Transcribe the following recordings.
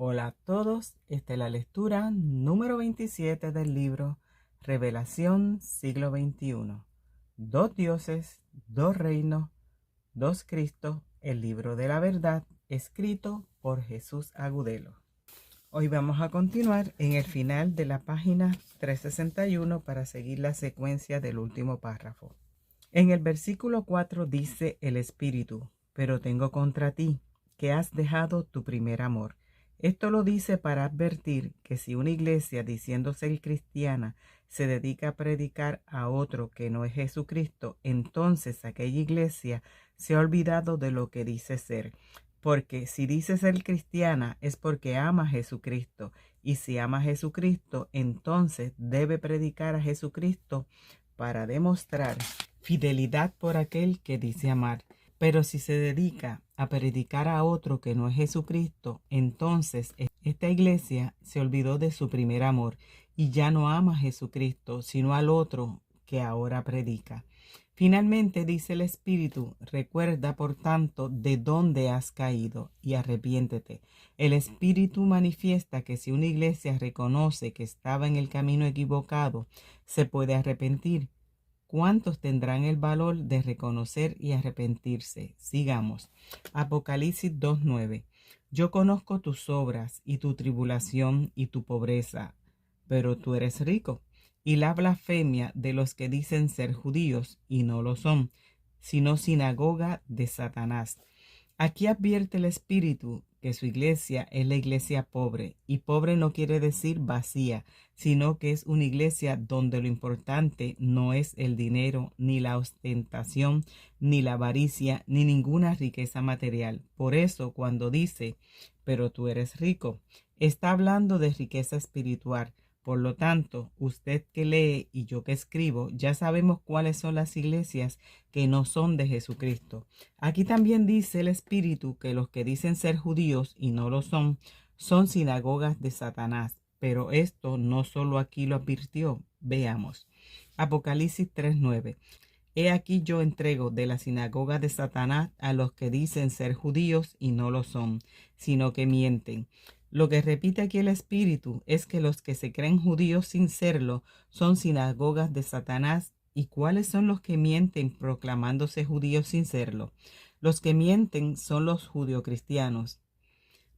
Hola a todos, esta es la lectura número 27 del libro Revelación siglo XXI. Dos dioses, dos reinos, dos Cristos, el libro de la verdad, escrito por Jesús Agudelo. Hoy vamos a continuar en el final de la página 361 para seguir la secuencia del último párrafo. En el versículo 4 dice el Espíritu: pero tengo contra ti que has dejado tu primer amor. Esto lo dice para advertir que si una iglesia, diciendo ser cristiana, se dedica a predicar a otro que no es Jesucristo, entonces aquella iglesia se ha olvidado de lo que dice ser. Porque si dice ser cristiana es porque ama a Jesucristo, y si ama a Jesucristo, entonces debe predicar a Jesucristo para demostrar fidelidad por aquel que dice amar. Pero si se dedica a predicar a otro que no es Jesucristo, entonces esta iglesia se olvidó de su primer amor y ya no ama a Jesucristo, sino al otro que ahora predica. Finalmente dice el Espíritu: recuerda por tanto de dónde has caído y arrepiéntete. El Espíritu manifiesta que si una iglesia reconoce que estaba en el camino equivocado, se puede arrepentir. ¿Cuántos tendrán el valor de reconocer y arrepentirse? Sigamos. Apocalipsis 2:9. Yo conozco tus obras y tu tribulación y tu pobreza, pero tú eres rico, y la blasfemia de los que dicen ser judíos y no lo son, sino sinagoga de Satanás. Aquí advierte el Espíritu que su iglesia es la iglesia pobre, y pobre no quiere decir vacía, sino que es una iglesia donde lo importante no es el dinero, ni la ostentación, ni la avaricia, ni ninguna riqueza material. Por eso cuando dice, pero tú eres rico, está hablando de riqueza espiritual. Por lo tanto, usted que lee y yo que escribo, ya sabemos cuáles son las iglesias que no son de Jesucristo. Aquí también dice el Espíritu que los que dicen ser judíos y no lo son, son sinagogas de Satanás. Pero esto no solo aquí lo advirtió. Veamos. Apocalipsis 3:9. He aquí yo entrego de la sinagoga de Satanás a los que dicen ser judíos y no lo son, sino que mienten. Lo que repite aquí el Espíritu es que los que se creen judíos sin serlo son sinagogas de Satanás. ¿Y cuáles son los que mienten proclamándose judíos sin serlo? Los que mienten son los judeocristianos,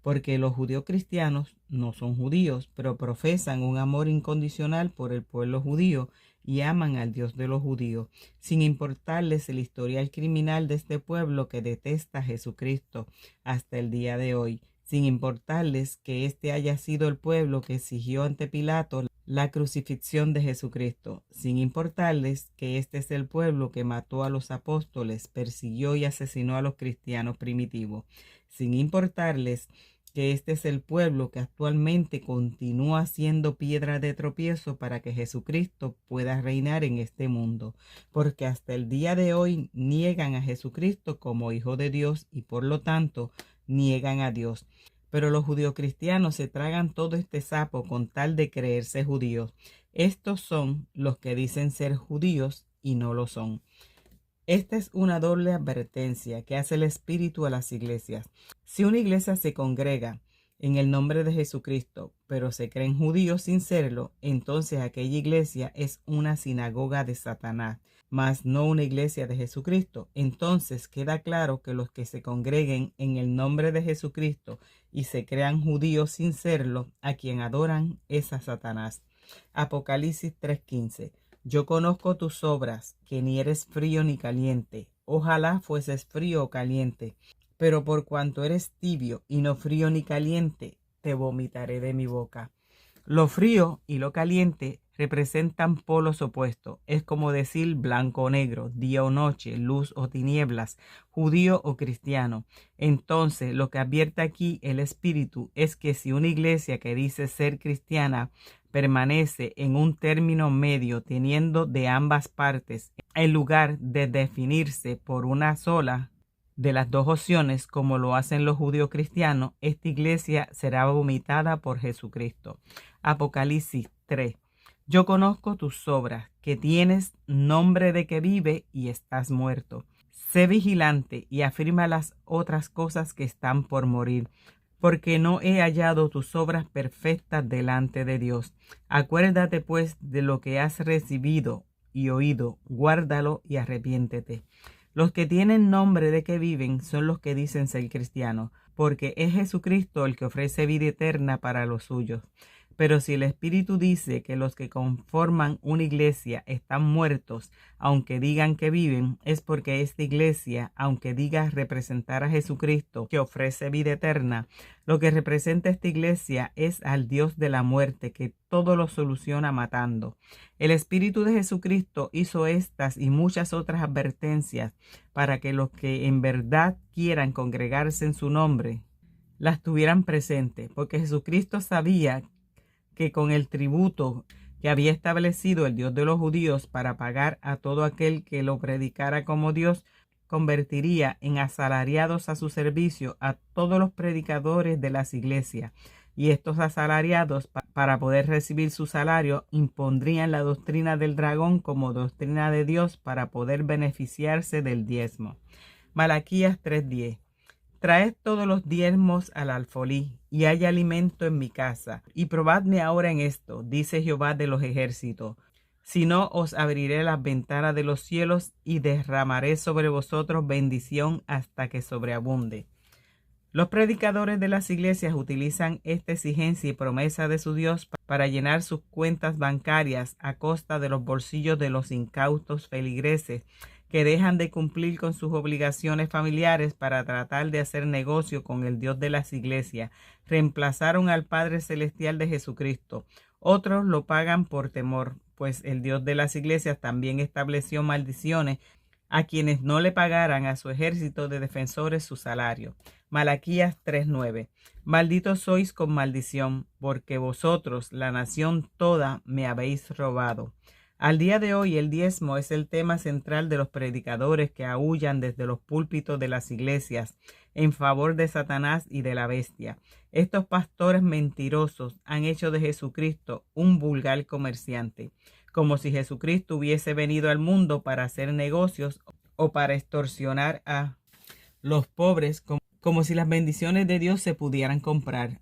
porque los judeocristianos no son judíos, pero profesan un amor incondicional por el pueblo judío y aman al Dios de los judíos, sin importarles el historial criminal de este pueblo que detesta a Jesucristo hasta el día de hoy, sin importarles que este haya sido el pueblo que exigió ante Pilato la crucifixión de Jesucristo, sin importarles que este es el pueblo que mató a los apóstoles, persiguió y asesinó a los cristianos primitivos, sin importarles que este es el pueblo que actualmente continúa siendo piedra de tropiezo para que Jesucristo pueda reinar en este mundo, porque hasta el día de hoy niegan a Jesucristo como Hijo de Dios y por lo tanto niegan a Dios. Pero los judeocristianos se tragan todo este sapo con tal de creerse judíos. Estos son los que dicen ser judíos y no lo son. Esta es una doble advertencia que hace el Espíritu a las iglesias. Si una iglesia se congrega en el nombre de Jesucristo, pero se creen judíos sin serlo, entonces aquella iglesia es una sinagoga de Satanás, mas no una iglesia de Jesucristo. Entonces queda claro que los que se congreguen en el nombre de Jesucristo y se crean judíos sin serlo, a quien adoran es a Satanás. Apocalipsis 3:15. Yo conozco tus obras, que ni eres frío ni caliente. Ojalá fueses frío o caliente, pero por cuanto eres tibio y no frío ni caliente, te vomitaré de mi boca. Lo frío y lo caliente representan polos opuestos. Es como decir blanco o negro, día o noche, luz o tinieblas, judío o cristiano. Entonces, lo que advierte aquí el Espíritu es que si una iglesia que dice ser cristiana permanece en un término medio, teniendo de ambas partes, en lugar de definirse por una sola de las dos opciones, como lo hacen los judíos cristianos, esta iglesia será vomitada por Jesucristo. Apocalipsis 3. Yo conozco tus obras, que tienes nombre de que vive y estás muerto. Sé vigilante y afirma las otras cosas que están por morir, porque no he hallado tus obras perfectas delante de Dios. Acuérdate pues de lo que has recibido y oído, guárdalo y arrepiéntete. Los que tienen nombre de que viven son los que dicen ser cristianos, porque es Jesucristo el que ofrece vida eterna para los suyos. Pero si el Espíritu dice que los que conforman una iglesia están muertos, aunque digan que viven, es porque esta iglesia, aunque diga representar a Jesucristo, que ofrece vida eterna, lo que representa esta iglesia es al Dios de la muerte, que todo lo soluciona matando. El Espíritu de Jesucristo hizo estas y muchas otras advertencias para que los que en verdad quieran congregarse en su nombre, las tuvieran presentes, porque Jesucristo sabía que con el tributo que había establecido el Dios de los judíos para pagar a todo aquel que lo predicara como Dios, convertiría en asalariados a su servicio a todos los predicadores de las iglesias. Y estos asalariados, para poder recibir su salario, impondrían la doctrina del dragón como doctrina de Dios para poder beneficiarse del diezmo. Malaquías 3:10. Traed todos los diezmos al alfolí, y haya alimento en mi casa. Y probadme ahora en esto, dice Jehová de los ejércitos. Si no, os abriré las ventanas de los cielos y derramaré sobre vosotros bendición hasta que sobreabunde. Los predicadores de las iglesias utilizan esta exigencia y promesa de su Dios para llenar sus cuentas bancarias a costa de los bolsillos de los incautos feligreses que dejan de cumplir con sus obligaciones familiares para tratar de hacer negocio con el Dios de las iglesias. Reemplazaron al Padre Celestial de Jesucristo. Otros lo pagan por temor, pues el Dios de las iglesias también estableció maldiciones a quienes no le pagaran a su ejército de defensores su salario. Malaquías 3:9. Malditos sois con maldición, porque vosotros, la nación toda, me habéis robado. Al día de hoy, el diezmo es el tema central de los predicadores que aúllan desde los púlpitos de las iglesias en favor de Satanás y de la bestia. Estos pastores mentirosos han hecho de Jesucristo un vulgar comerciante, como si Jesucristo hubiese venido al mundo para hacer negocios o para extorsionar a los pobres, como si las bendiciones de Dios se pudieran comprar,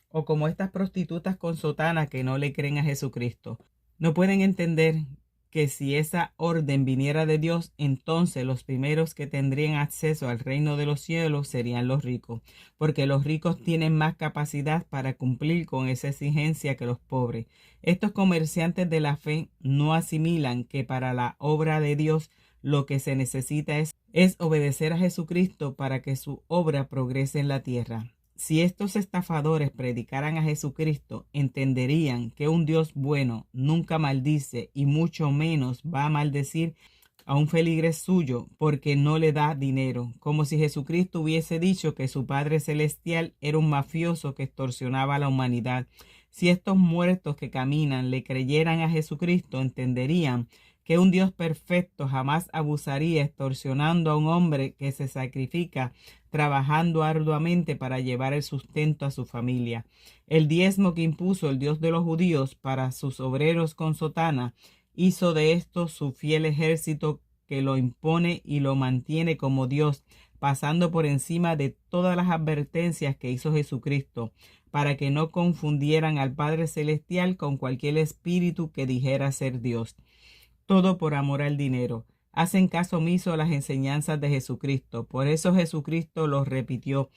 o como estas prostitutas con sotana que no le creen a Jesucristo. No pueden entender que si esa orden viniera de Dios, entonces los primeros que tendrían acceso al reino de los cielos serían los ricos, porque los ricos tienen más capacidad para cumplir con esa exigencia que los pobres. Estos comerciantes de la fe no asimilan que para la obra de Dios lo que se necesita es obedecer a Jesucristo para que su obra progrese en la tierra. Si estos estafadores predicaran a Jesucristo, entenderían que un Dios bueno nunca maldice y mucho menos va a maldecir a un feligres suyo porque no le da dinero, como si Jesucristo hubiese dicho que su Padre Celestial era un mafioso que extorsionaba a la humanidad. Si estos muertos que caminan le creyeran a Jesucristo, entenderían que un Dios perfecto jamás abusaría extorsionando a un hombre que se sacrifica trabajando arduamente para llevar el sustento a su familia. El diezmo que impuso el Dios de los judíos para sus obreros con sotana hizo de estos su fiel ejército que lo impone y lo mantiene como Dios, pasando por encima de todas las advertencias que hizo Jesucristo, para que no confundieran al Padre Celestial con cualquier espíritu que dijera ser Dios. Todo por amor al dinero. Hacen caso omiso a las enseñanzas de Jesucristo. Por eso Jesucristo los repitió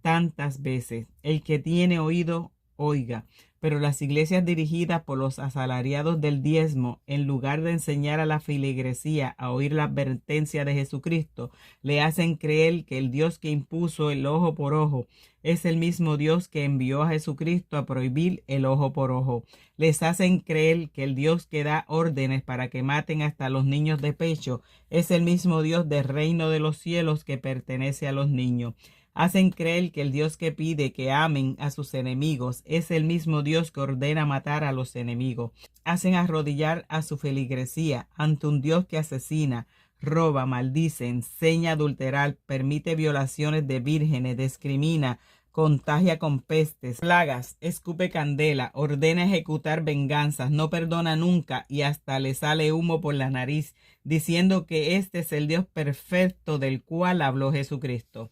tantas veces. El que tiene oído, oiga. Pero las iglesias dirigidas por los asalariados del diezmo, en lugar de enseñar a la feligresía a oír la advertencia de Jesucristo, le hacen creer que el Dios que impuso el ojo por ojo es el mismo Dios que envió a Jesucristo a prohibir el ojo por ojo. Les hacen creer que el Dios que da órdenes para que maten hasta los niños de pecho es el mismo Dios del reino de los cielos que pertenece a los niños. Hacen creer que el Dios que pide que amen a sus enemigos es el mismo Dios que ordena matar a los enemigos. Hacen arrodillar a su feligresía ante un Dios que asesina, roba, maldice, enseña a adulterar, permite violaciones de vírgenes, discrimina, contagia con pestes, plagas, escupe candela, ordena ejecutar venganzas, no perdona nunca y hasta le sale humo por la nariz, diciendo que este es el Dios perfecto del cual habló Jesucristo.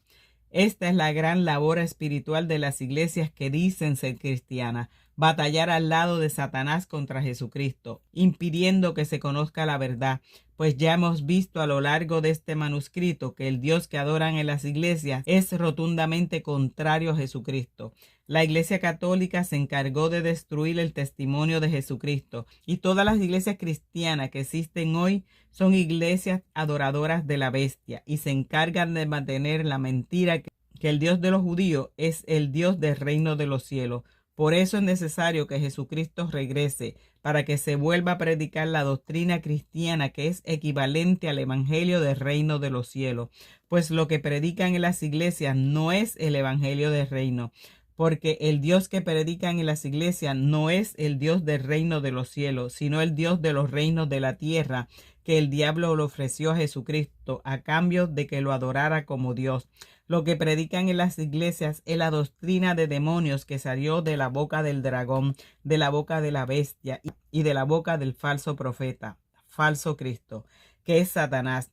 Esta es la gran labor espiritual de las iglesias que dicen ser cristianas: batallar al lado de Satanás contra Jesucristo, impidiendo que se conozca la verdad, pues ya hemos visto a lo largo de este manuscrito que el Dios que adoran en las iglesias es rotundamente contrario a Jesucristo. La Iglesia Católica se encargó de destruir el testimonio de Jesucristo, y todas las iglesias cristianas que existen hoy son iglesias adoradoras de la bestia y se encargan de mantener la mentira que el Dios de los judíos es el Dios del reino de los cielos. Por eso es necesario que Jesucristo regrese, para que se vuelva a predicar la doctrina cristiana, que es equivalente al evangelio del reino de los cielos. Pues lo que predican en las iglesias no es el evangelio del reino, porque el Dios que predican en las iglesias no es el Dios del reino de los cielos, sino el Dios de los reinos de la tierra, que el diablo le ofreció a Jesucristo a cambio de que lo adorara como Dios. Lo que predican en las iglesias es la doctrina de demonios que salió de la boca del dragón, de la boca de la bestia y de la boca del falso profeta, falso Cristo, que es Satanás.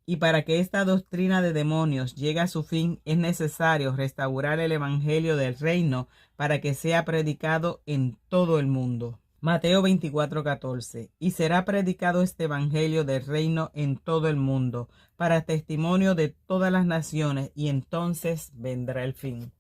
Y para que esta doctrina de demonios llegue a su fin, es necesario restaurar el evangelio del reino para que sea predicado en todo el mundo. Mateo 24:14. Y será predicado este evangelio del reino en todo el mundo, para testimonio de todas las naciones, y entonces vendrá el fin.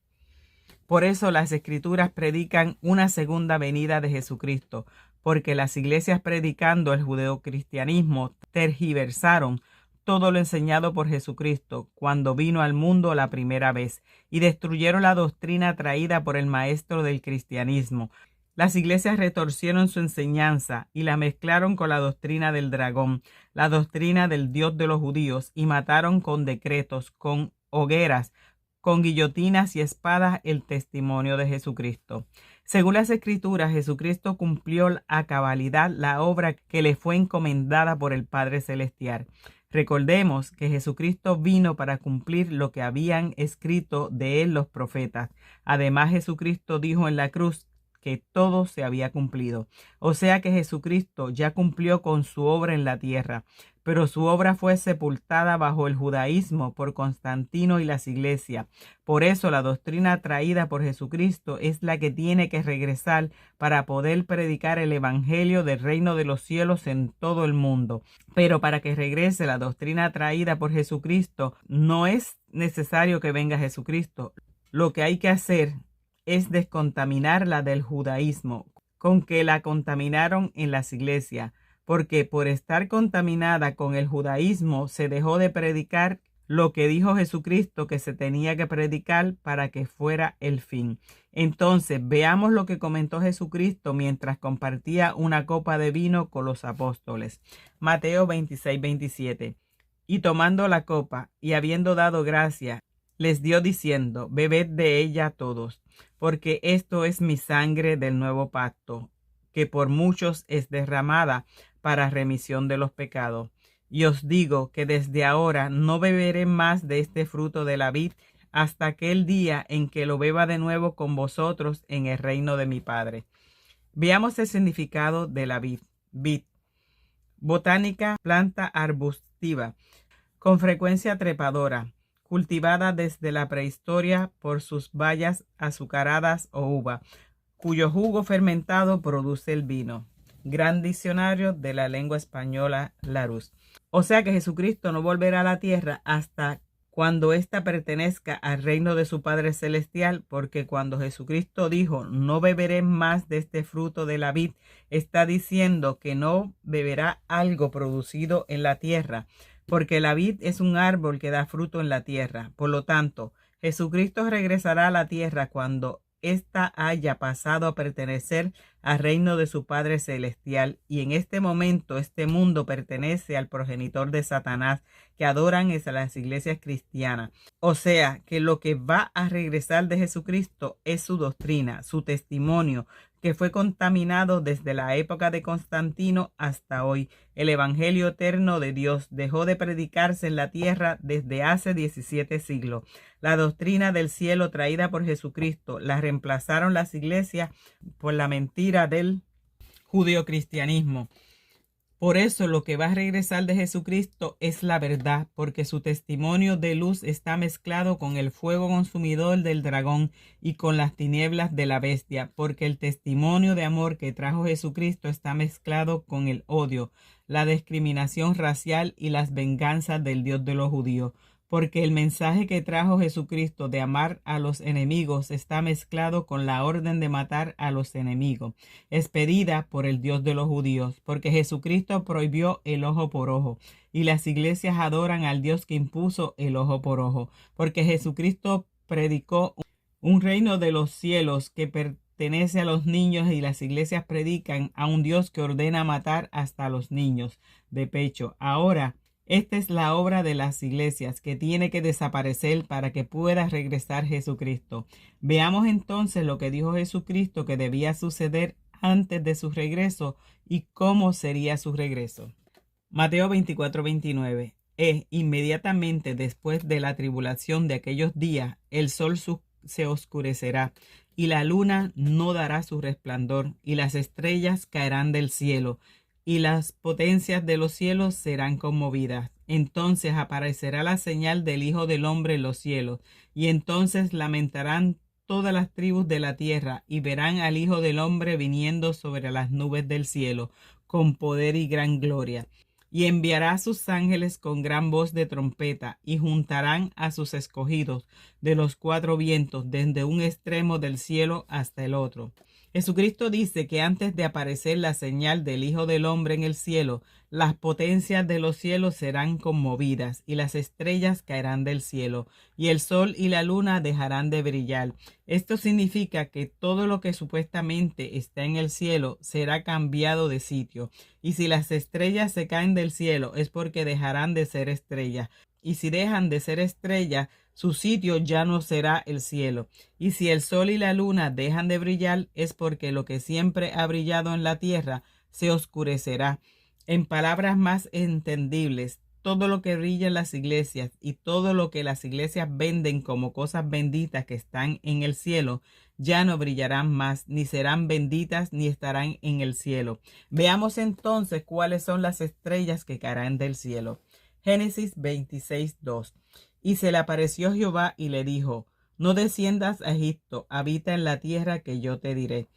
Por eso las Escrituras predican una segunda venida de Jesucristo, porque las iglesias, predicando el judeocristianismo, tergiversaron todo lo enseñado por Jesucristo cuando vino al mundo la primera vez, y destruyeron la doctrina traída por el maestro del cristianismo. Las iglesias retorcieron su enseñanza y la mezclaron con la doctrina del dragón, la doctrina del Dios de los judíos, y mataron con decretos, con hogueras, con guillotinas y espadas el testimonio de Jesucristo. Según las Escrituras, Jesucristo cumplió a cabalidad la obra que le fue encomendada por el Padre Celestial. Recordemos que Jesucristo vino para cumplir lo que habían escrito de él los profetas. Además, Jesucristo dijo en la cruz que todo se había cumplido. O sea que Jesucristo ya cumplió con su obra en la tierra, pero su obra fue sepultada bajo el judaísmo por Constantino y las iglesias. Por eso la doctrina traída por Jesucristo es la que tiene que regresar para poder predicar el evangelio del reino de los cielos en todo el mundo. Pero para que regrese la doctrina traída por Jesucristo, no es necesario que venga Jesucristo. Lo que hay que hacer es descontaminarla del judaísmo, con que la contaminaron en las iglesias, porque por estar contaminada con el judaísmo se dejó de predicar lo que dijo Jesucristo que se tenía que predicar para que fuera el fin. Entonces veamos lo que comentó Jesucristo mientras compartía una copa de vino con los apóstoles. Mateo 26:27. Y tomando la copa y habiendo dado gracias, les dio diciendo: bebed de ella todos, porque esto es mi sangre del nuevo pacto, que por muchos es derramada para remisión de los pecados. Y os digo que desde ahora no beberé más de este fruto de la vid hasta aquel día en que lo beba de nuevo con vosotros en el reino de mi Padre. Veamos el significado de la vid. Vid, botánica, planta arbustiva, con frecuencia trepadora, cultivada desde la prehistoria por sus bayas azucaradas o uva, cuyo jugo fermentado produce el vino. Gran Diccionario de la Lengua Española, Larousse. O sea que Jesucristo no volverá a la tierra hasta cuando ésta pertenezca al reino de su Padre Celestial, porque cuando Jesucristo dijo: no beberé más de este fruto de la vid, está diciendo que no beberá algo producido en la tierra, porque la vid es un árbol que da fruto en la tierra. Por lo tanto, Jesucristo regresará a la tierra cuando ésta haya pasado a pertenecer al reino de su Padre Celestial, y en este momento este mundo pertenece al progenitor de Satanás, que adoran a las iglesias cristianas. O sea que lo que va a regresar de Jesucristo es su doctrina, su testimonio, que fue contaminado desde la época de Constantino hasta hoy. El evangelio eterno de Dios dejó de predicarse en la tierra desde hace 17 siglos. La doctrina del cielo traída por Jesucristo la reemplazaron las iglesias por la mentira del judeocristianismo. Por eso lo que va a regresar de Jesucristo es la verdad, porque su testimonio de luz está mezclado con el fuego consumidor del dragón y con las tinieblas de la bestia, porque el testimonio de amor que trajo Jesucristo está mezclado con el odio, la discriminación racial y las venganzas del Dios de los judíos. Porque el mensaje que trajo Jesucristo de amar a los enemigos está mezclado con la orden de matar a los enemigos, expedida por el Dios de los judíos, porque Jesucristo prohibió el ojo por ojo, y las iglesias adoran al Dios que impuso el ojo por ojo, porque Jesucristo predicó un reino de los cielos que pertenece a los niños, y las iglesias predican a un Dios que ordena matar hasta a los niños de pecho. Ahora, esta es la obra de las iglesias que tiene que desaparecer para que pueda regresar Jesucristo. Veamos entonces lo que dijo Jesucristo que debía suceder antes de su regreso y cómo sería su regreso. Mateo 24:29. Inmediatamente después de la tribulación de aquellos días, el sol se oscurecerá y la luna no dará su resplandor y las estrellas caerán del cielo y las potencias de los cielos serán conmovidas. Entonces aparecerá la señal del Hijo del Hombre en los cielos, y entonces lamentarán todas las tribus de la tierra, y verán al Hijo del Hombre viniendo sobre las nubes del cielo, con poder y gran gloria. Y enviará a sus ángeles con gran voz de trompeta, y juntarán a sus escogidos de los cuatro vientos, desde un extremo del cielo hasta el otro. Jesucristo dice que antes de aparecer la señal del Hijo del Hombre en el cielo, las potencias de los cielos serán conmovidas y las estrellas caerán del cielo y el sol y la luna dejarán de brillar. Esto significa que todo lo que supuestamente está en el cielo será cambiado de sitio. Y si las estrellas se caen del cielo es porque dejarán de ser estrellas. Y si dejan de ser estrellas, su sitio ya no será el cielo. Y si el sol y la luna dejan de brillar, es porque lo que siempre ha brillado en la tierra se oscurecerá. En palabras más entendibles, todo lo que brilla en las iglesias y todo lo que las iglesias venden como cosas benditas que están en el cielo, ya no brillarán más, ni serán benditas, ni estarán en el cielo. Veamos entonces cuáles son las estrellas que caerán del cielo. Génesis 26:2. Y se le apareció Jehová y le dijo: no desciendas a Egipto, habita en la tierra que yo te diré.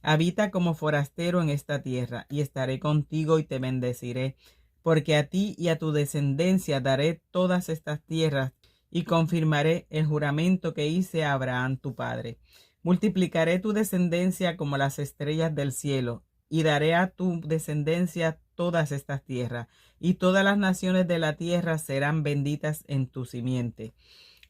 Habita como forastero en esta tierra, y estaré contigo y te bendeciré, porque a ti y a tu descendencia daré todas estas tierras, y confirmaré el juramento que hice a Abraham tu padre. Multiplicaré tu descendencia como las estrellas del cielo, y daré a tu descendencia todas estas tierras, y todas las naciones de la tierra serán benditas en tu simiente.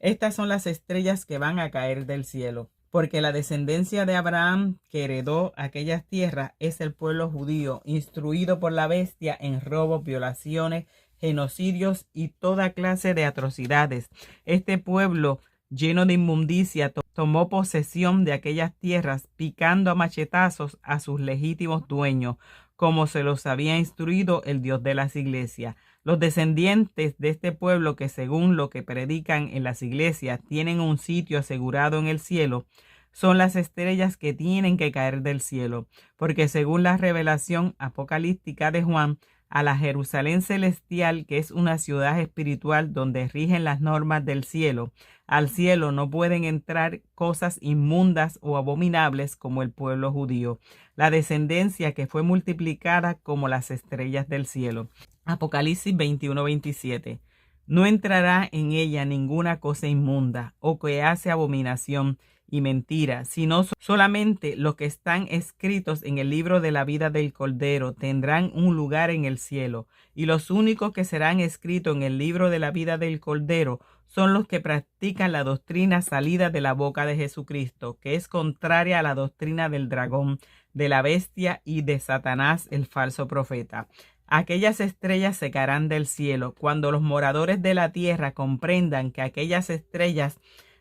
Estas son las estrellas que van a caer del cielo, porque la descendencia de Abraham que heredó aquellas tierras es el pueblo judío, instruido por la bestia en robos, violaciones, genocidios y toda clase de atrocidades. Este pueblo lleno de inmundicia tomó posesión de aquellas tierras, picando a machetazos a sus legítimos dueños, como se los había instruido el Dios de las iglesias. Los descendientes de este pueblo, que según lo que predican en las iglesias tienen un sitio asegurado en el cielo, son las estrellas que tienen que caer del cielo, porque según la revelación apocalíptica de Juan, a la Jerusalén celestial, que es una ciudad espiritual donde rigen las normas del cielo, al cielo no pueden entrar cosas inmundas o abominables como el pueblo judío, la descendencia que fue multiplicada como las estrellas del cielo. Apocalipsis 21:27. No entrará en ella ninguna cosa inmunda o que hace abominación y mentira, sino solamente los que están escritos en el libro de la vida del Cordero tendrán un lugar en el cielo, y los únicos que serán escritos en el libro de la vida del Cordero son los que practican la doctrina salida de la boca de Jesucristo, que es contraria a la doctrina del dragón, de la bestia y de Satanás, el falso profeta. Aquellas estrellas se caerán del cielo cuando los moradores de la tierra comprendan que aquellas estrellas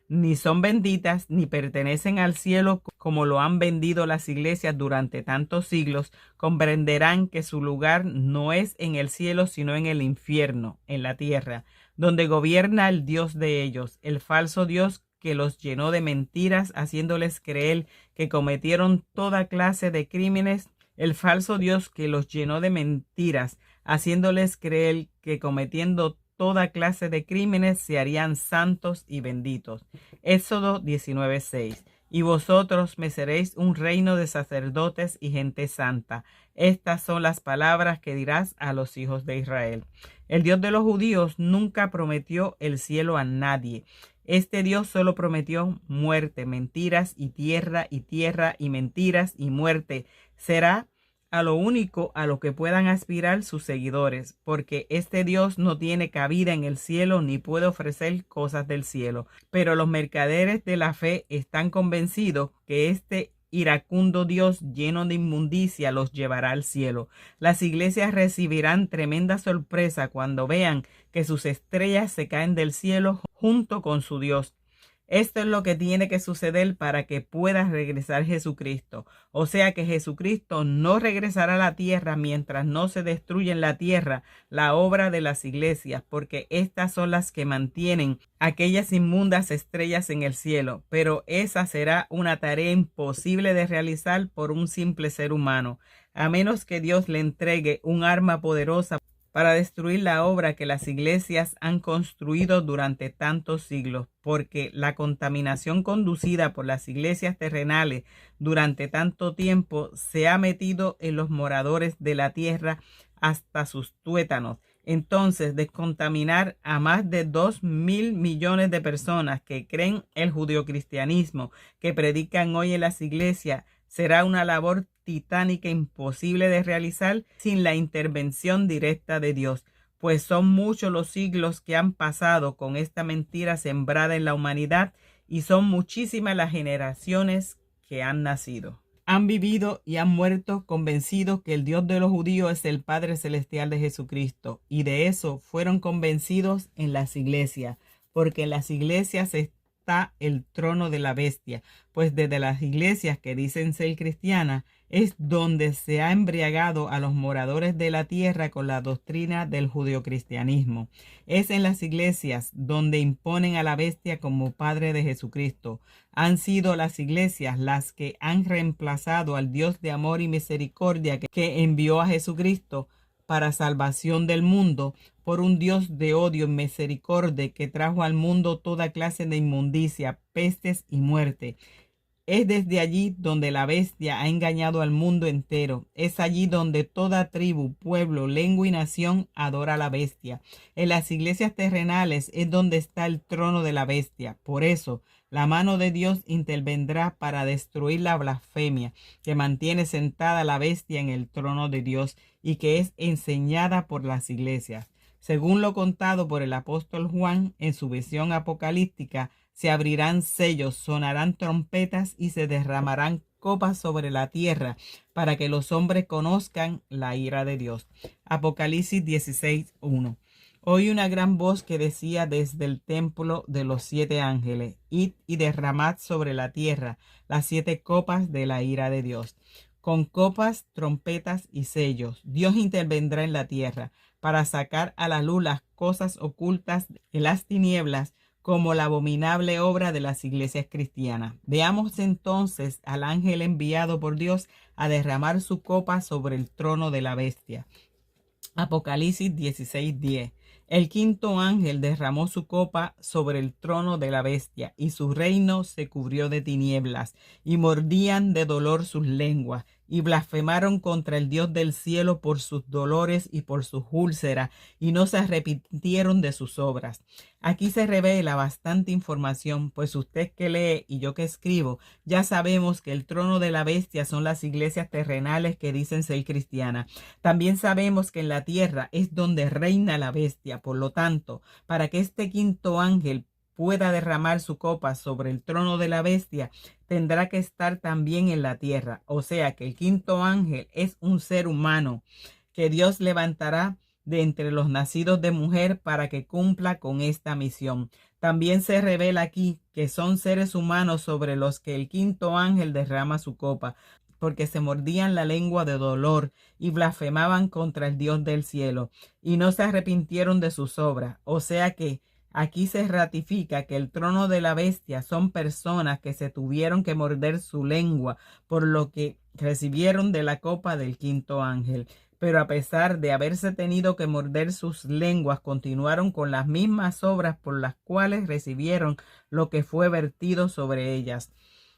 ni son benditas ni pertenecen al cielo como lo han vendido las iglesias durante tantos siglos. Comprenderán que su lugar no es en el cielo sino en el infierno, en la tierra, donde gobierna el Dios de ellos, el falso Dios que los llenó de mentiras, haciéndoles creer que cometieron toda clase de crímenes el falso Dios que los llenó de mentiras, haciéndoles creer que cometiendo toda clase de crímenes se harían santos y benditos. Éxodo 19:6. Y vosotros me seréis un reino de sacerdotes y gente santa. Estas son las palabras que dirás a los hijos de Israel. El Dios de los judíos nunca prometió el cielo a nadie. Este Dios solo prometió muerte, mentiras y tierra y mentiras y muerte. Será a lo único a lo que puedan aspirar sus seguidores, porque este Dios no tiene cabida en el cielo ni puede ofrecer cosas del cielo. Pero los mercaderes de la fe están convencidos que este iracundo Dios lleno de inmundicia los llevará al cielo. Las iglesias recibirán tremenda sorpresa cuando vean que sus estrellas se caen del cielo junto con su Dios. Esto es lo que tiene que suceder para que pueda regresar Jesucristo. O sea que Jesucristo no regresará a la tierra mientras no se destruya en la tierra la obra de las iglesias, porque estas son las que mantienen aquellas inmundas estrellas en el cielo. Pero esa será una tarea imposible de realizar por un simple ser humano, a menos que Dios le entregue un arma poderosa para destruir la obra que las iglesias han construido durante tantos siglos, porque la contaminación conducida por las iglesias terrenales durante tanto tiempo se ha metido en los moradores de la tierra hasta sus tuétanos. Entonces, descontaminar a más de 2.000 millones de personas que creen el judeocristianismo, que predican hoy en las iglesias, será una labor titánica imposible de realizar sin la intervención directa de Dios, pues son muchos los siglos que han pasado con esta mentira sembrada en la humanidad y son muchísimas las generaciones que han nacido. Han vivido y han muerto convencidos que el Dios de los judíos es el Padre Celestial de Jesucristo, y de eso fueron convencidos en las iglesias, porque en las iglesias está el trono de la bestia, pues desde las iglesias que dicen ser cristianas es donde se ha embriagado a los moradores de la tierra con la doctrina del judeocristianismo. Es en las iglesias donde imponen a la bestia como padre de Jesucristo. Han sido las iglesias las que han reemplazado al Dios de amor y misericordia que envió a Jesucristo para salvación del mundo por un Dios de odio y misericordia que trajo al mundo toda clase de inmundicia, pestes y muerte. Es desde allí donde la bestia ha engañado al mundo entero. Es allí donde toda tribu, pueblo, lengua y nación adora a la bestia. En las iglesias terrenales es donde está el trono de la bestia. Por eso, la mano de Dios intervendrá para destruir la blasfemia que mantiene sentada la bestia en el trono de Dios y que es enseñada por las iglesias. Según lo contado por el apóstol Juan en su visión apocalíptica, se abrirán sellos, sonarán trompetas y se derramarán copas sobre la tierra para que los hombres conozcan la ira de Dios. Apocalipsis 16:1. Oí una gran voz que decía desde el templo de los 7 ángeles: id y derramad sobre la tierra las 7 copas de la ira de Dios. Con copas, trompetas y sellos, Dios intervendrá en la tierra para sacar a la luz las cosas ocultas en las tinieblas, como la abominable obra de las iglesias cristianas. Veamos entonces al ángel enviado por Dios a derramar su copa sobre el trono de la bestia. Apocalipsis 16:10. El quinto ángel derramó su copa sobre el trono de la bestia, y su reino se cubrió de tinieblas, y mordían de dolor sus lenguas, y blasfemaron contra el Dios del cielo por sus dolores y por sus úlceras, y no se arrepintieron de sus obras. Aquí se revela bastante información, pues usted que lee y yo que escribo, ya sabemos que el trono de la bestia son las iglesias terrenales que dicen ser cristianas. También sabemos que en la tierra es donde reina la bestia. Por lo tanto, para que este quinto ángel pueda derramar su copa sobre el trono de la bestia, tendrá que estar también en la tierra. O sea que el quinto ángel es un ser humano que Dios levantará de entre los nacidos de mujer para que cumpla con esta misión. También se revela aquí que son seres humanos sobre los que el quinto ángel derrama su copa, porque se mordían la lengua de dolor y blasfemaban contra el Dios del cielo, y no se arrepintieron de sus obras. O sea que Aquí se ratifica que el trono de la bestia son personas que se tuvieron que morder su lengua por lo que recibieron de la copa del quinto ángel. Pero a pesar de haberse tenido que morder sus lenguas, continuaron con las mismas obras por las cuales recibieron lo que fue vertido sobre ellas.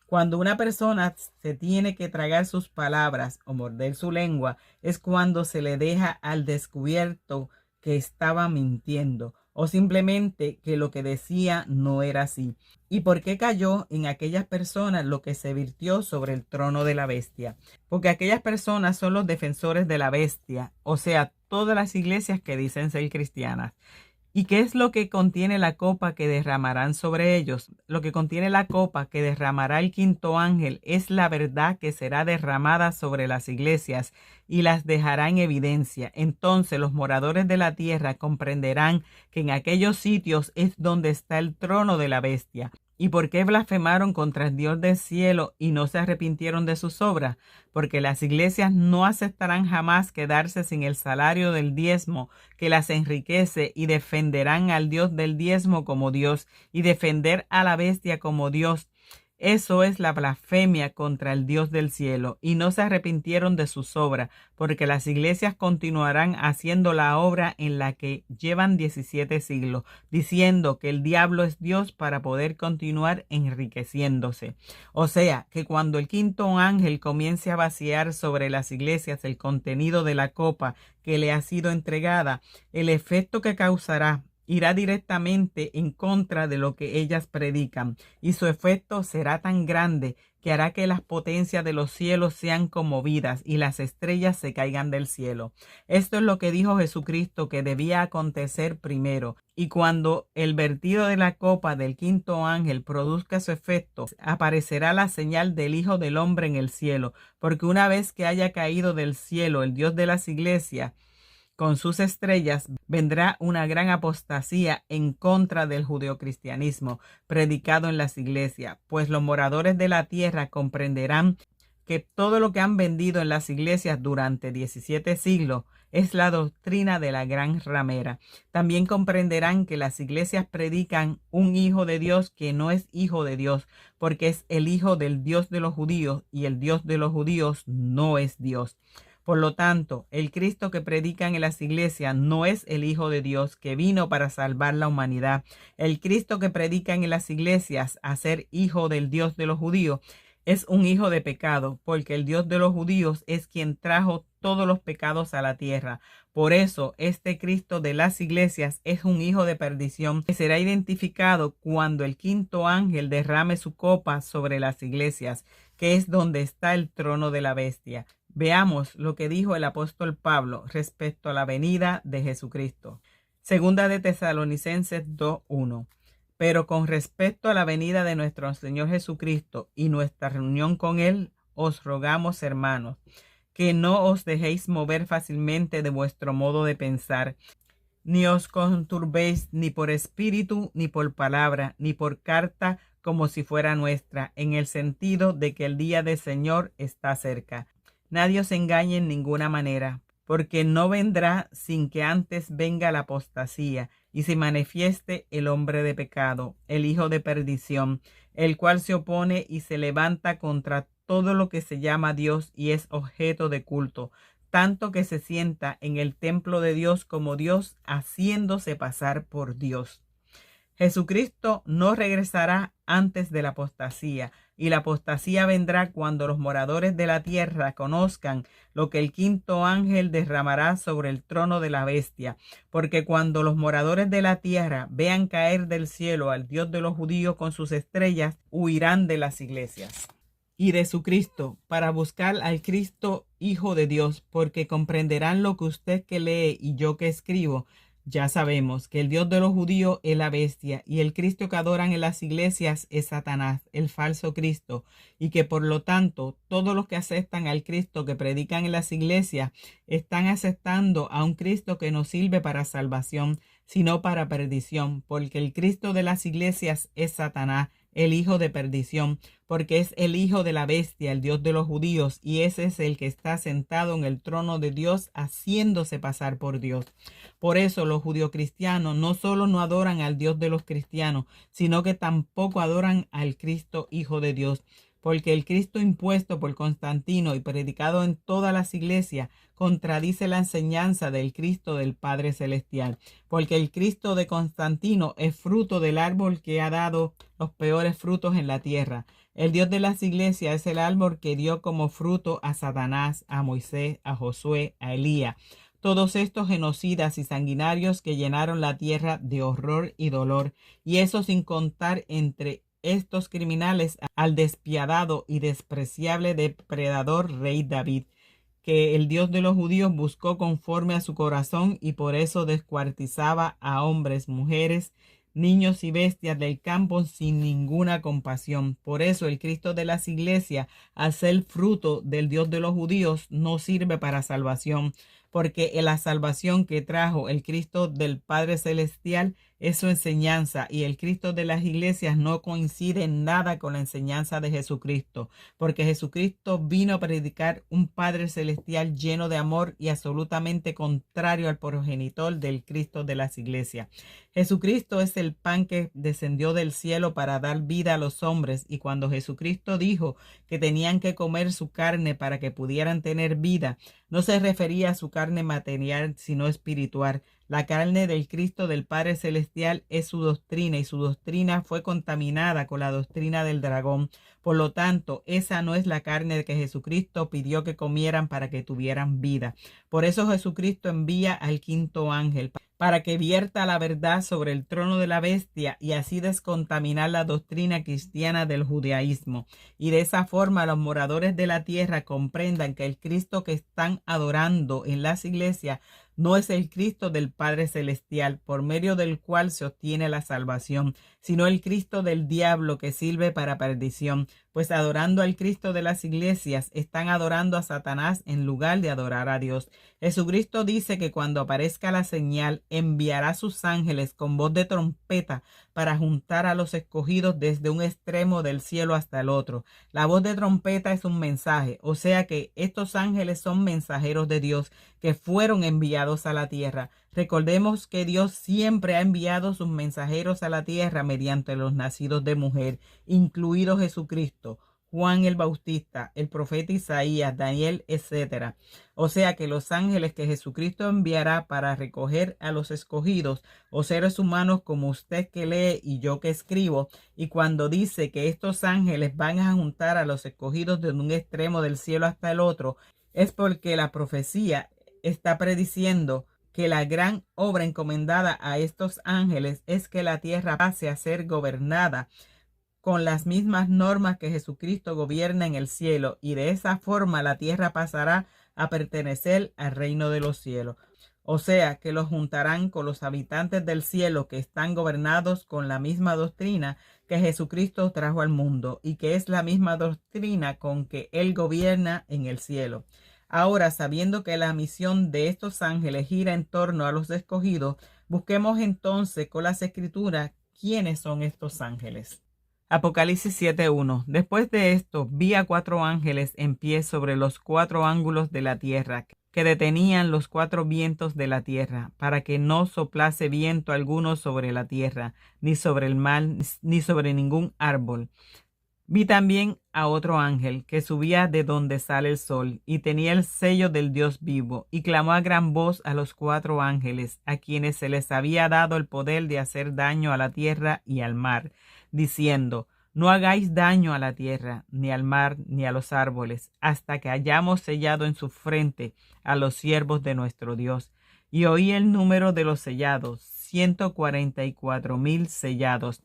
Cuando una persona se tiene que tragar sus palabras o morder su lengua, es cuando se le deja al descubierto que estaba mintiendo o simplemente que lo que decía no era así. ¿Y por qué cayó en aquellas personas lo que se virtió sobre el trono de la bestia? Porque aquellas personas son los defensores de la bestia, o sea, todas las iglesias que dicen ser cristianas. ¿Y qué es lo que contiene la copa que derramarán sobre ellos? Lo que contiene la copa que derramará el quinto ángel es la verdad que será derramada sobre las iglesias y las dejará en evidencia. Entonces los moradores de la tierra comprenderán que en aquellos sitios es donde está el trono de la bestia. ¿Y por qué blasfemaron contra el Dios del cielo y no se arrepintieron de sus obras? Porque las iglesias no aceptarán jamás quedarse sin el salario del diezmo que las enriquece y defenderán al Dios del diezmo como Dios y defender a la bestia como Dios. Eso es la blasfemia contra el Dios del cielo, y no se arrepintieron de sus obras, porque las iglesias continuarán haciendo la obra en la que llevan 17 siglos, diciendo que el diablo es Dios para poder continuar enriqueciéndose. O sea, que cuando el quinto ángel comience a vaciar sobre las iglesias el contenido de la copa que le ha sido entregada, el efecto que causará irá directamente en contra de lo que ellas predican, y su efecto será tan grande que hará que las potencias de los cielos sean conmovidas y las estrellas se caigan del cielo. Esto es lo que dijo Jesucristo que debía acontecer primero, y cuando el vertido de la copa del quinto ángel produzca su efecto, aparecerá la señal del Hijo del Hombre en el cielo, porque una vez que haya caído del cielo el Dios de las iglesias, con sus estrellas, vendrá una gran apostasía en contra del judeocristianismo predicado en las iglesias, pues los moradores de la tierra comprenderán que todo lo que han vendido en las iglesias durante 17 siglos es la doctrina de la gran ramera. También comprenderán que las iglesias predican un hijo de Dios que no es hijo de Dios, porque es el hijo del Dios de los judíos, y el Dios de los judíos no es Dios. Por lo tanto, el Cristo que predican en las iglesias no es el Hijo de Dios que vino para salvar la humanidad. El Cristo que predican en las iglesias a ser hijo del Dios de los judíos es un hijo de pecado, porque el Dios de los judíos es quien trajo todos los pecados a la tierra. Por eso, este Cristo de las iglesias es un hijo de perdición que será identificado cuando el quinto ángel derrame su copa sobre las iglesias, que es donde está el trono de la bestia. Veamos lo que dijo el apóstol Pablo respecto a la venida de Jesucristo. Segunda de Tesalonicenses 2:1. Pero con respecto a la venida de nuestro Señor Jesucristo y nuestra reunión con Él, os rogamos, hermanos, que no os dejéis mover fácilmente de vuestro modo de pensar, ni os conturbéis ni por espíritu, ni por palabra, ni por carta, como si fuera nuestra, en el sentido de que el día del Señor está cerca. Nadie os engañe en ninguna manera, porque no vendrá sin que antes venga la apostasía y se manifieste el hombre de pecado, el hijo de perdición, el cual se opone y se levanta contra todo lo que se llama Dios y es objeto de culto, tanto que se sienta en el templo de Dios como Dios, haciéndose pasar por Dios. Jesucristo no regresará antes de la apostasía, y la apostasía vendrá cuando los moradores de la tierra conozcan lo que el quinto ángel derramará sobre el trono de la bestia, porque cuando los moradores de la tierra vean caer del cielo al Dios de los judíos con sus estrellas, huirán de las iglesias y de su Cristo para buscar al Cristo Hijo de Dios, porque comprenderán lo que usted que lee y yo que escribo. Ya sabemos que el Dios de los judíos es la bestia y el Cristo que adoran en las iglesias es Satanás, el falso Cristo, y que por lo tanto todos los que aceptan al Cristo que predican en las iglesias están aceptando a un Cristo que no sirve para salvación, sino para perdición, porque el Cristo de las iglesias es Satanás, el hijo de perdición, porque es el hijo de la bestia, el Dios de los judíos, y ese es el que está sentado en el trono de Dios, haciéndose pasar por Dios. Por eso los judio-cristianos no solo no adoran al Dios de los cristianos, sino que tampoco adoran al Cristo, Hijo de Dios. Porque el Cristo impuesto por Constantino y predicado en todas las iglesias contradice la enseñanza del Cristo del Padre Celestial. Porque el Cristo de Constantino es fruto del árbol que ha dado los peores frutos en la tierra. El Dios de las iglesias es el árbol que dio como fruto a Satanás, a Moisés, a Josué, a Elías. Todos estos genocidas y sanguinarios que llenaron la tierra de horror y dolor, y eso sin contar entre estos criminales al despiadado y despreciable depredador rey David, que el Dios de los judíos buscó conforme a su corazón y por eso descuartizaba a hombres, mujeres, niños y bestias del campo sin ninguna compasión. Por eso el Cristo de las iglesias, al ser fruto del Dios de los judíos, no sirve para salvación, porque la salvación que trajo el Cristo del Padre Celestial es su enseñanza, y el Cristo de las iglesias no coincide en nada con la enseñanza de Jesucristo, porque Jesucristo vino a predicar un Padre Celestial lleno de amor y absolutamente contrario al progenitor del Cristo de las iglesias. Jesucristo es el pan que descendió del cielo para dar vida a los hombres, y cuando Jesucristo dijo que tenían que comer su carne para que pudieran tener vida, no se refería a su carne material, sino espiritual. La carne del Cristo del Padre Celestial es su doctrina, y su doctrina fue contaminada con la doctrina del dragón. Por lo tanto, esa no es la carne que Jesucristo pidió que comieran para que tuvieran vida. Por eso Jesucristo envía al quinto ángel, para que vierta la verdad sobre el trono de la bestia y así descontaminar la doctrina cristiana del judaísmo. Y de esa forma los moradores de la tierra comprendan que el Cristo que están adorando en las iglesias no es el Cristo del Padre Celestial, por medio del cual se obtiene la salvación, sino el Cristo del diablo que sirve para perdición, pues adorando al Cristo de las iglesias están adorando a Satanás en lugar de adorar a Dios. Jesucristo dice que cuando aparezca la señal enviará sus ángeles con voz de trompeta para juntar a los escogidos desde un extremo del cielo hasta el otro. La voz de trompeta es un mensaje, o sea que estos ángeles son mensajeros de Dios que fueron enviados a la tierra. Recordemos que Dios siempre ha enviado sus mensajeros a la tierra mediante los nacidos de mujer, incluido Jesucristo, Juan el Bautista, el profeta Isaías, Daniel, etc. O sea que los ángeles que Jesucristo enviará para recoger a los escogidos o seres humanos como usted que lee y yo que escribo, y cuando dice que estos ángeles van a juntar a los escogidos de un extremo del cielo hasta el otro, es porque la profecía está prediciendo que la gran obra encomendada a estos ángeles es que la tierra pase a ser gobernada con las mismas normas que Jesucristo gobierna en el cielo, y de esa forma la tierra pasará a pertenecer al reino de los cielos. O sea que los juntarán con los habitantes del cielo que están gobernados con la misma doctrina que Jesucristo trajo al mundo y que es la misma doctrina con que Él gobierna en el cielo. Ahora, sabiendo que la misión de estos ángeles gira en torno a los escogidos, busquemos entonces con las escrituras quiénes son estos ángeles. Apocalipsis 7:1. Después de esto vi a 4 ángeles en pie sobre los 4 ángulos de la tierra, que detenían los 4 vientos de la tierra, para que no soplase viento alguno sobre la tierra, ni sobre el mar, ni sobre ningún árbol. Vi también a otro ángel que subía de donde sale el sol y tenía el sello del Dios vivo, y clamó a gran voz a los 4 ángeles, a quienes se les había dado el poder de hacer daño a la tierra y al mar, diciendo: no hagáis daño a la tierra, ni al mar, ni a los árboles, hasta que hayamos sellado en su frente a los siervos de nuestro Dios. Y oí el número de los sellados, 144,000 sellados.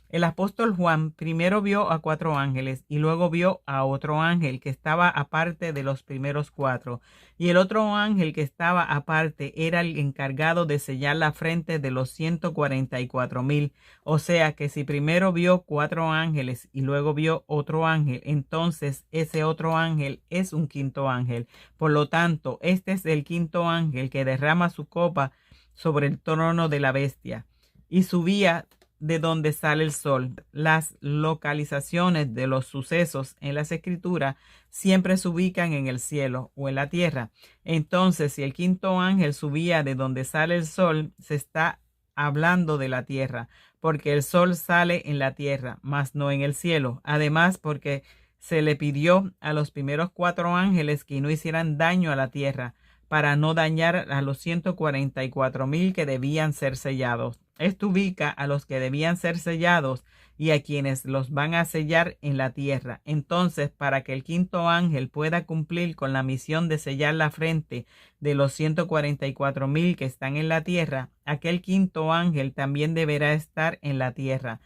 El apóstol Juan primero vio a 4 ángeles y luego vio a otro ángel que estaba aparte de los primeros 4. Y el otro ángel que estaba aparte era el encargado de sellar la frente de los 144,000. O sea que si primero vio 4 ángeles y luego vio otro ángel, entonces ese otro ángel es un quinto ángel. Por lo tanto, este es el quinto ángel que derrama su copa sobre el trono de la bestia. Y subía de donde sale el sol. Las localizaciones de los sucesos en las escrituras siempre se ubican en el cielo o en la tierra. Entonces, si el quinto ángel subía de donde sale el sol, se está hablando de la tierra, porque el sol sale en la tierra, mas no en el cielo. Además, porque se le pidió a los primeros 4 ángeles que no hicieran daño a la tierra, para no dañar a los 144,000 que debían ser sellados. Esto ubica a los que debían ser sellados y a quienes los van a sellar en la tierra. Entonces, para que el quinto ángel pueda cumplir con la misión de sellar la frente de los 144,000 que están en la tierra, aquel quinto ángel también deberá estar en la tierra.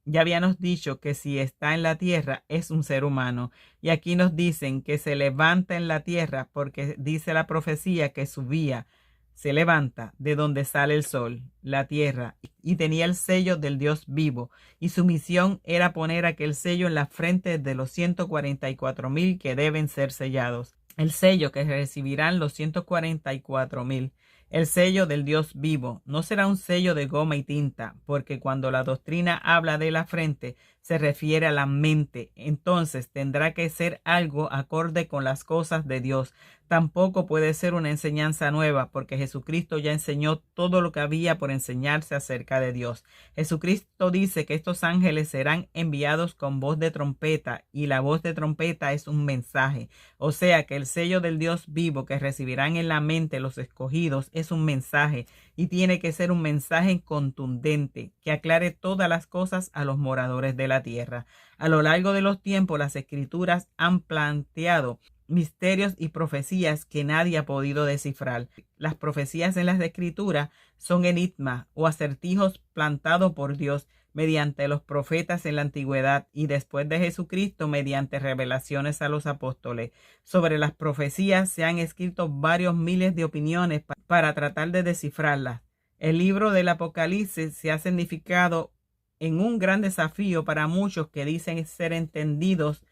Ya habíamos dicho que si está en la tierra es un ser humano. Y aquí nos dicen que se levanta en la tierra porque dice la profecía que subía, se levanta de donde sale el sol, la tierra, y tenía el sello del Dios vivo. Y su misión era poner aquel sello en la frente de los 144,000 que deben ser sellados. El sello que recibirán los 144,000. El sello del Dios vivo no será un sello de goma y tinta, porque cuando la doctrina habla de la frente, se refiere a la mente. Entonces tendrá que ser algo acorde con las cosas de Dios. Tampoco puede ser una enseñanza nueva, porque Jesucristo ya enseñó todo lo que había por enseñarse acerca de Dios. Jesucristo dice que estos ángeles serán enviados con voz de trompeta, y la voz de trompeta es un mensaje. O sea que el sello del Dios vivo que recibirán en la mente los escogidos es un mensaje, y tiene que ser un mensaje contundente que aclare todas las cosas a los moradores de la tierra. A lo largo de los tiempos, las escrituras han planteado misterios y profecías que nadie ha podido descifrar. Las profecías en las escrituras son enigmas o acertijos plantados por Dios mediante los profetas en la antigüedad y después de Jesucristo mediante revelaciones a los apóstoles. Sobre las profecías se han escrito varios miles de opiniones para tratar de descifrarlas. El libro del Apocalipsis se ha significado en un gran desafío para muchos que dicen ser entendidos,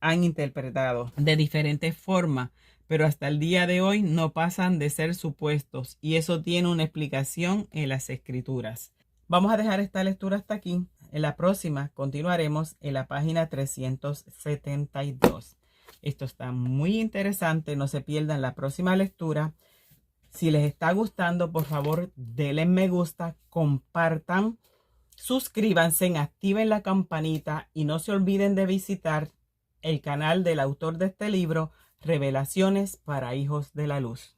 han interpretado de diferentes formas, pero hasta el día de hoy no pasan de ser supuestos, y eso tiene una explicación en las escrituras. Vamos a dejar esta lectura hasta aquí. En la próxima continuaremos en la página 372. Esto está muy interesante, no se pierdan la próxima lectura. Si les está gustando, por favor, denle me gusta, compartan, suscríbanse, activen la campanita y no se olviden de visitar el canal del autor de este libro, Revelaciones para Hijos de la Luz.